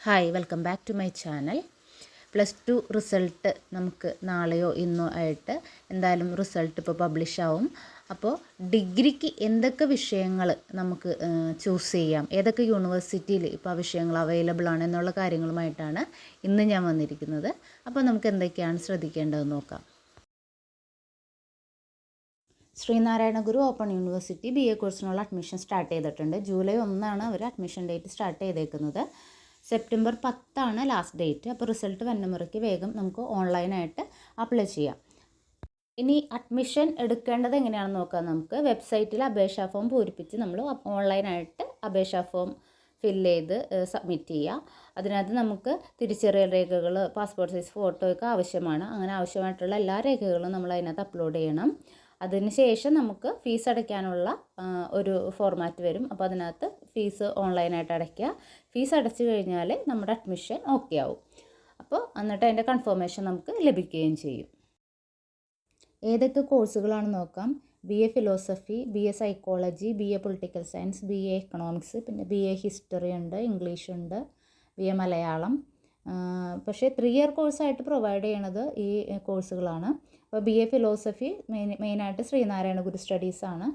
Hi, welcome back to my channel. +2 result നമുക്ക് നാളെയോ ഇന്നോ ആയിട്ട് എന്തായാലും റിസൾട്ട് ഇപ്പോൾ പബ്ലിഷ് ആവും. അപ്പോൾ ഡിഗ്രിക്ക് എന്തൊക്കെ വിഷയങ്ങൾ നമുക്ക് ചൂസ് ചെയ്യാം, ഏതൊക്കെ യൂണിവേഴ്സിറ്റിയിൽ ഇപ്പോൾ ആ വിഷയങ്ങൾ അവൈലബിൾ ആണ് എന്നുള്ള കാര്യങ്ങളുമായിട്ടാണ് ഇന്ന് ഞാൻ വന്നിരിക്കുന്നത്. അപ്പോൾ നമുക്ക് എന്തൊക്കെയാണ് ശ്രദ്ധിക്കേണ്ടതെന്ന് നോക്കാം. Sreenarayana Guru open university BA കോഴ്സിനുള്ള അഡ്മിഷൻ സ്റ്റാർട്ട് ചെയ്തിട്ടുണ്ട്. ജൂലൈ 1 അവർ അഡ്മിഷൻ ഡേറ്റ് സ്റ്റാർട്ട് ചെയ്തേക്കുന്നത്. September 10 last date. അപ്പോൾ റിസൾട്ട് വന്നമുറയ്ക്ക് വേഗം നമുക്ക് ഓൺലൈനായിട്ട് അപ്ലൈ ചെയ്യാം. ഇനി അഡ്മിഷൻ എടുക്കേണ്ടത് എങ്ങനെയാണെന്ന് നോക്കാം. നമുക്ക് വെബ്സൈറ്റിൽ അപേക്ഷാ ഫോം പൂരിപ്പിച്ച് നമ്മൾ ഓൺലൈനായിട്ട് അപേക്ഷാ ഫോം ഫില്ല് ചെയ്ത് സബ്മിറ്റ് ചെയ്യുക. അതിനകത്ത് നമുക്ക് തിരിച്ചറിയൽ രേഖകൾ, പാസ്പോർട്ട് സൈസ് ഫോട്ടോയൊക്കെ ആവശ്യമാണ്. അങ്ങനെ ആവശ്യമായിട്ടുള്ള എല്ലാ രേഖകളും നമ്മൾ അതിനകത്ത് അപ്ലോഡ് ചെയ്യണം. അതിനുശേഷം നമുക്ക് ഫീസ് അടയ്ക്കാനുള്ള ഒരു ഫോർമാറ്റ് വരും. അപ്പോൾ അതിനകത്ത് ഫീസ് ഓൺലൈനായിട്ട് അടയ്ക്കുക. ഫീസ് അടച്ചു കഴിഞ്ഞാൽ നമ്മുടെ അഡ്മിഷൻ ഓക്കെ ആവും. അപ്പോൾ എന്നിട്ട് അതിൻ്റെ കൺഫർമേഷൻ നമുക്ക് ലഭിക്കുകയും ചെയ്യും. ഏതൊക്കെ കോഴ്സുകളാണെന്ന് നോക്കാം. BA philosophy, BA psychology, BA political science, BA economics, പിന്നെ BA ഹിസ്റ്ററി ഉണ്ട്, ഇംഗ്ലീഷ് ഉണ്ട്, BA മലയാളം. പക്ഷേ 3 ഇയർ കോഴ്സായിട്ട് പ്രൊവൈഡ് ചെയ്യണത് ഈ കോഴ്സുകളാണ്. അപ്പോൾ BA ഫിലോസഫി മെയിനായിട്ട് ശ്രീനാരായണ ഗുരു സ്റ്റഡീസാണ്.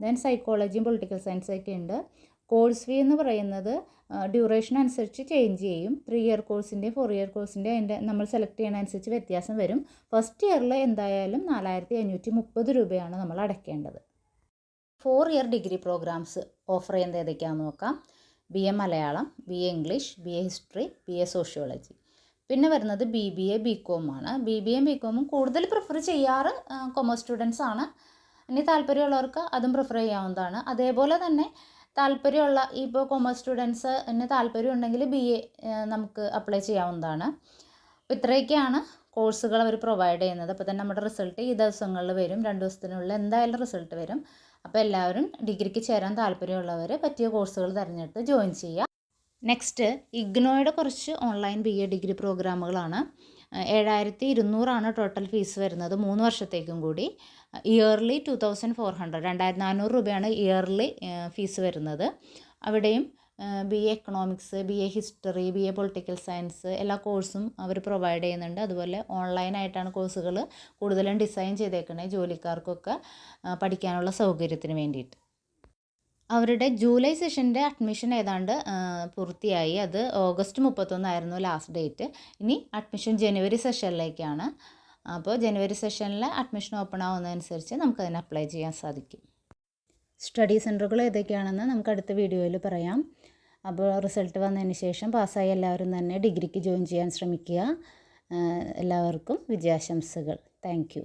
ദെൻ സൈക്കോളജിയും പൊളിറ്റിക്കൽ സയൻസൊക്കെ ഉണ്ട്. കോഴ്സ് ഫീ എന്ന് പറയുന്നത് ഡ്യൂറേഷൻ അനുസരിച്ച് ചേഞ്ച് ചെയ്യും. 3 ഇയർ കോഴ്സിൻ്റെയും 4 ഇയർ കോഴ്സിൻ്റെയും അതിൻ്റെ നമ്മൾ സെലക്ട് ചെയ്യുന്ന അനുസരിച്ച് വ്യത്യാസം വരും. ഫസ്റ്റ് ഇയറിൽ എന്തായാലും 4530 രൂപയാണ് നമ്മൾ അടയ്ക്കേണ്ടത്. 4 ഇയർ ഡിഗ്രി പ്രോഗ്രാംസ് ഓഫർ ചെയ്യുന്നത് ഏതൊക്കെയാണെന്ന് നോക്കാം. BA Malayalam, BA English, BA history, BA sociology. പിന്നെ വരുന്നത് BBA BCom ആണ്. BBA BCom കൂടുതൽ പ്രിഫർ ചെയ്യാറ് കൊമേഴ്സ് സ്റ്റുഡൻസ് ആണ്. ഇനി താല്പര്യമുള്ളവർക്ക് അതും പ്രിഫർ ചെയ്യാവുന്നതാണ്. അതേപോലെ തന്നെ താല്പര്യമുള്ള ഇപ്പോൾ കൊമേഴ്സ് സ്റ്റുഡൻസിന് താല്പര്യമുണ്ടെങ്കിൽ BA നമുക്ക് അപ്ലൈ ചെയ്യാവുന്നതാണ്. അപ്പോൾ ഇത്രയൊക്കെയാണ് കോഴ്സുകൾ അവർ പ്രൊവൈഡ് ചെയ്യുന്നത്. അപ്പോൾ തന്നെ നമ്മുടെ റിസൾട്ട് ഈ ദിവസങ്ങളിൽ വരും. 2 ദിവസത്തിനുള്ളിൽ എന്തായാലും റിസൾട്ട് വരും. അപ്പോൾ എല്ലാവരും ഡിഗ്രിക്ക് ചേരാൻ താല്പര്യമുള്ളവർ പറ്റിയ കോഴ്സുകൾ തിരഞ്ഞെടുത്ത് ജോയിൻ ചെയ്യുക. നെക്സ്റ്റ്, ഇഗ്നോയുടെ കുറച്ച് ഓൺലൈൻ BA ഡിഗ്രി പ്രോഗ്രാമുകളാണ്. 7200 ടോട്ടൽ ഫീസ് വരുന്നത് 3 വർഷത്തേക്കും കൂടി. ഇയർലി 2400, 2400 രൂപയാണ് ഇയർലി ഫീസ് വരുന്നത്. അവിടെയും BA economics, BA history, BA political science എല്ലാ കോഴ്സും അവർ പ്രൊവൈഡ് ചെയ്യുന്നുണ്ട്. അതുപോലെ ഓൺലൈനായിട്ടാണ് കോഴ്സുകൾ കൂടുതലും ഡിസൈൻ ചെയ്തേക്കുന്നത് ജോലിക്കാർക്കൊക്കെ പഠിക്കാനുള്ള സൗകര്യത്തിന് വേണ്ടിയിട്ട്. അവരുടെ ജൂലൈ സെഷൻ്റെ അഡ്മിഷൻ ഏതാണ്ട് പൂർത്തിയായി. അത് ഓഗസ്റ്റ് 31 ലാസ്റ്റ് ഡേറ്റ്. ഇനി അഡ്മിഷൻ ജനുവരി സെഷനിലേക്കാണ്. അപ്പോൾ ജനുവരി സെഷനിൽ അഡ്മിഷൻ ഓപ്പൺ ആവുന്നതനുസരിച്ച് നമുക്കതിന് അപ്ലൈ ചെയ്യാൻ സാധിക്കും. സ്റ്റഡി സെൻറ്ററുകൾ ഏതൊക്കെയാണെന്ന് നമുക്ക് അടുത്ത വീഡിയോയിൽ പറയാം. അപ്പോൾ റിസൾട്ട് വന്നതിന് ശേഷം പാസ്സായ എല്ലാവരും തന്നെ ഡിഗ്രിക്ക് ജോയിൻ ചെയ്യാൻ ശ്രമിക്കുക. എല്ലാവർക്കും വിജയാശംസകൾ. Thank you.